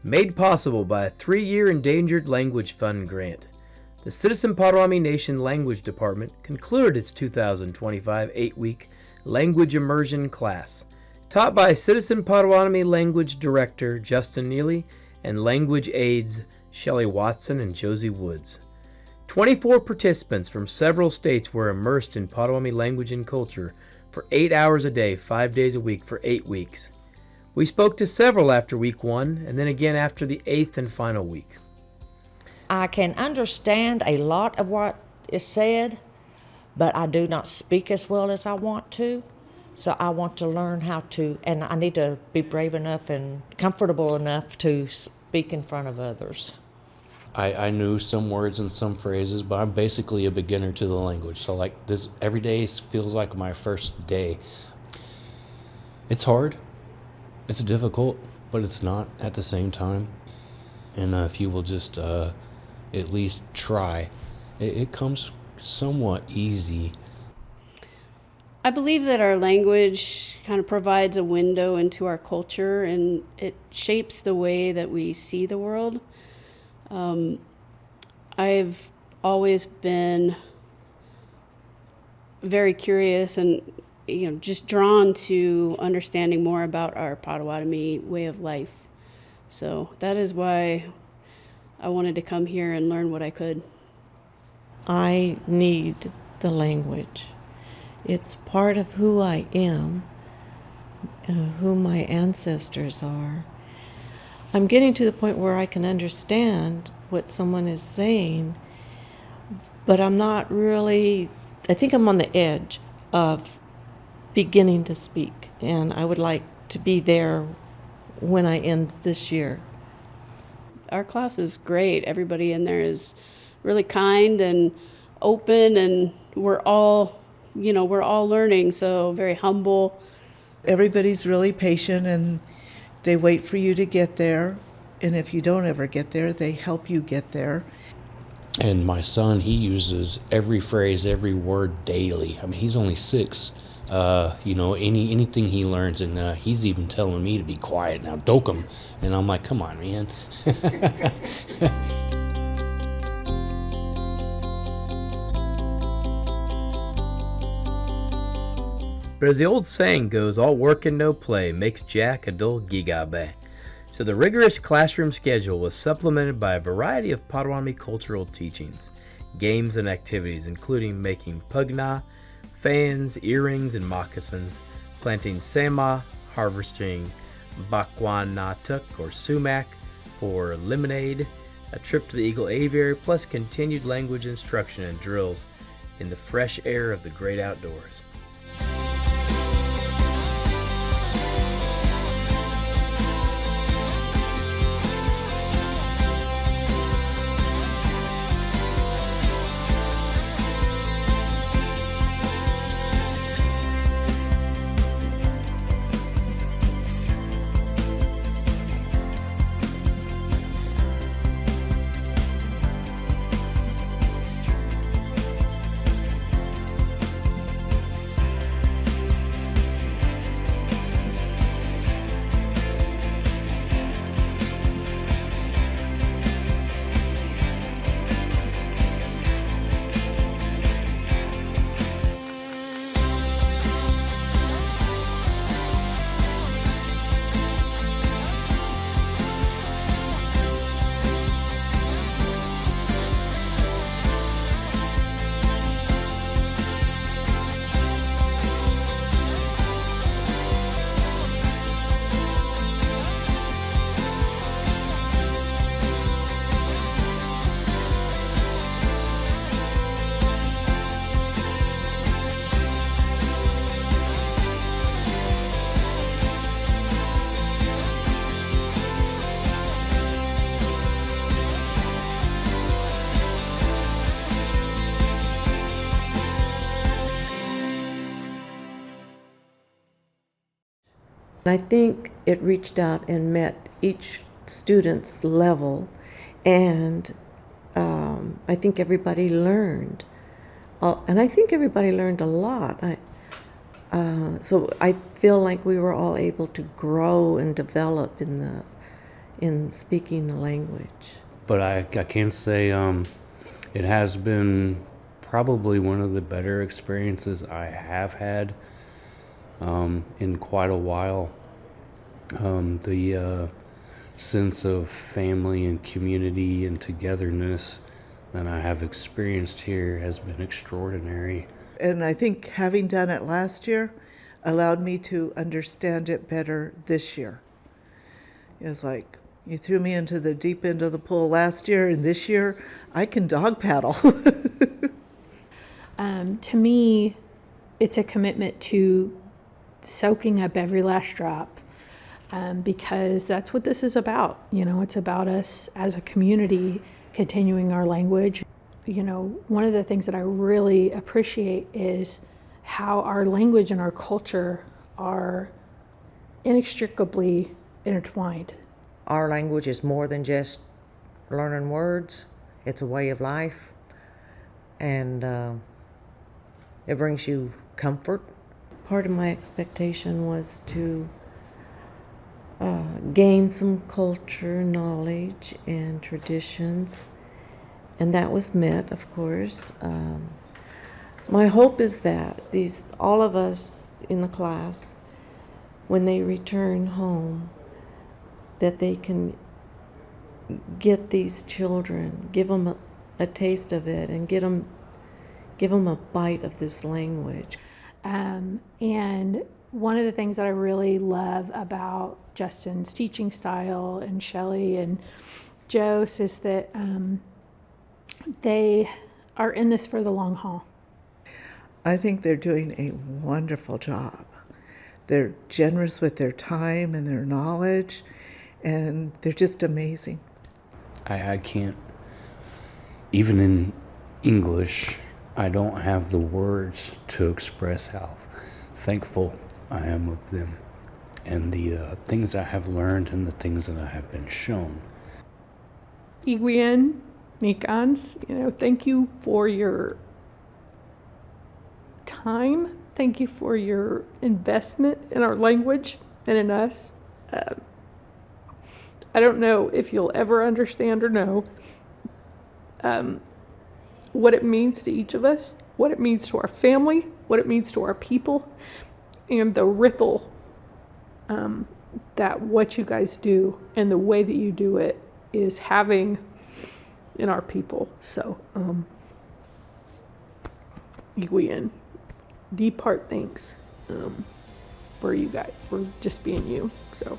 Made possible by a 3-year Endangered Language Fund grant. The Citizen Potawatomi Nation Language Department concluded its 2025 8-week Language Immersion class, taught by Citizen Potawatomi Language Director Justin Neely and language aides Shelley Watson and Josie Woods. 24 participants from several states were immersed in Potawatomi language and culture for 8 hours a day, 5 days a week for 8 weeks. We spoke to several after week 1 and then again after the 8th and final week. I can understand a lot of what is said, but I do not speak as well as I want to. So I want to learn how to, and I need to be brave enough and comfortable enough to speak in front of others. I knew some words and some phrases, but I'm basically a beginner to the language. So like this, every day feels like my first day. It's hard, it's difficult, but it's not at the same time. And if you will just at least try, it comes somewhat easy. I believe that our language kind of provides a window into our culture, and it shapes the way that we see the world. I've always been very curious and just drawn to understanding more about our Potawatomi way of life. So that is why I wanted to come here and learn what I could. I need the language. It's part of who I am, who my ancestors are. I'm getting to the point where I can understand what someone is saying, but I'm not really, I think I'm on the edge of beginning to speak, and I would like to be there when I end this year. Our class is great. Everybody in there is really kind and open, and we're all learning, so very humble. Everybody's really patient, and they wait for you to get there, and if you don't ever get there, they help you get there. And my son, he uses every phrase, every word daily. I mean, he's only 6. Anything he learns, and he's even telling me to be quiet now, dokum. And I'm like, come on, man. But as the old saying goes, all work and no play makes Jack a dull gigabe. So the rigorous classroom schedule was supplemented by a variety of Potawatomi cultural teachings, games and activities, including making pugna, fans, earrings, and moccasins, planting sema, harvesting bakwanatuk or sumac for lemonade, a trip to the Eagle Aviary, plus continued language instruction and drills in the fresh air of the great outdoors. I think it reached out and met each student's level, and I think everybody learned. And I think everybody learned a lot. So I feel like we were all able to grow and develop in in speaking the language. But I can say it has been probably one of the better experiences I have had in quite a while. The sense of family and community and togetherness that I have experienced here has been extraordinary. And I think having done it last year allowed me to understand it better this year. It's like, you threw me into the deep end of the pool last year, and this year I can dog paddle. To me, it's a commitment to soaking up every last drop, because that's what this is about. You know, it's about us as a community continuing our language. You know, one of the things that I really appreciate is how our language and our culture are inextricably intertwined. Our language is more than just learning words. It's a way of life, and it brings you comfort. Part of my expectation was to gain some culture, knowledge, and traditions, and that was met, of course. My hope is that all of us in the class, when they return home, that they can get these children, give them a taste of it, and give them a bite of this language. And one of the things that I really love about Justin's teaching style and Shelley and Jose is that they are in this for the long haul. I think they're doing a wonderful job. They're generous with their time and their knowledge, and they're just amazing. I can't, even in English, I don't have the words to express how thankful I am of them and the things I have learned and the things that I have been shown. Iguien, Nikans, thank you for your time. Thank you for your investment in our language and in us. I don't know if you'll ever understand or know what it means to each of us, what it means to our family, what it means to our people, and the ripple that what you guys do and the way that you do it is having in our people. So, Iguien, deep heart thanks for you guys, for just being you. So.